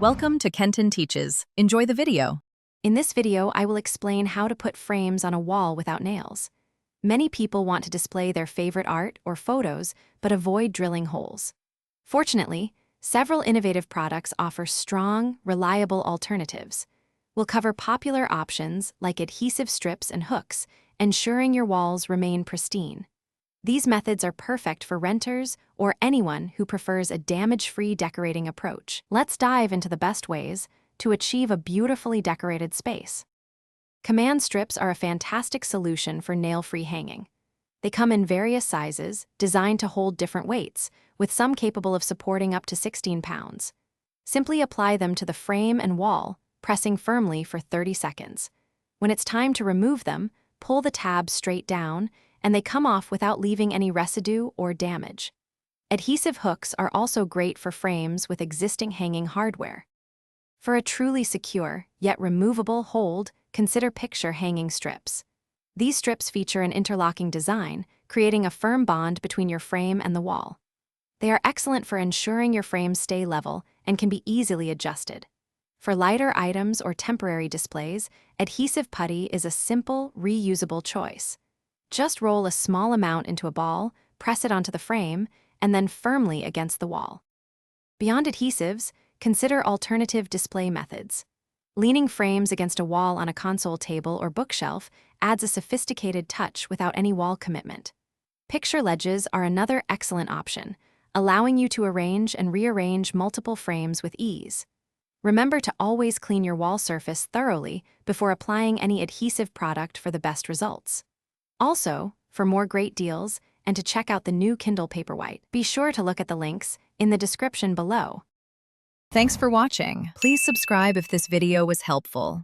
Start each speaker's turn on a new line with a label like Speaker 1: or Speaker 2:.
Speaker 1: Welcome to Kenton Teaches. Enjoy the video.
Speaker 2: In this video, I will explain how to put frames on a wall without nails. Many people want to display their favorite art or photos, but avoid drilling holes. Fortunately, several innovative products offer strong, reliable alternatives. We'll cover popular options like adhesive strips and hooks, ensuring your walls remain pristine. These methods are perfect for renters or anyone who prefers a damage-free decorating approach. Let's dive into the best ways to achieve a beautifully decorated space. Command strips are a fantastic solution for nail-free hanging. They come in various sizes, designed to hold different weights, with some capable of supporting up to 16 pounds. Simply apply them to the frame and wall, pressing firmly for 30 seconds. When it's time to remove them, pull the tabs straight down, and they come off without leaving any residue or damage. Adhesive hooks are also great for frames with existing hanging hardware. For a truly secure, yet removable hold, consider picture hanging strips. These strips feature an interlocking design, creating a firm bond between your frame and the wall. They are excellent for ensuring your frames stay level and can be easily adjusted. For lighter items or temporary displays, adhesive putty is a simple, reusable choice. Just roll a small amount into a ball, press it onto the frame, and then firmly against the wall. Beyond adhesives, consider alternative display methods. Leaning frames against a wall on a console table or bookshelf adds a sophisticated touch without any wall commitment. Picture ledges are another excellent option, allowing you to arrange and rearrange multiple frames with ease. Remember to always clean your wall surface thoroughly before applying any adhesive product for the best results. Also, for more great deals and to check out the new Kindle Paperwhite, be sure to look at the links in the description below.
Speaker 1: Thanks for watching. Please subscribe if this video was helpful.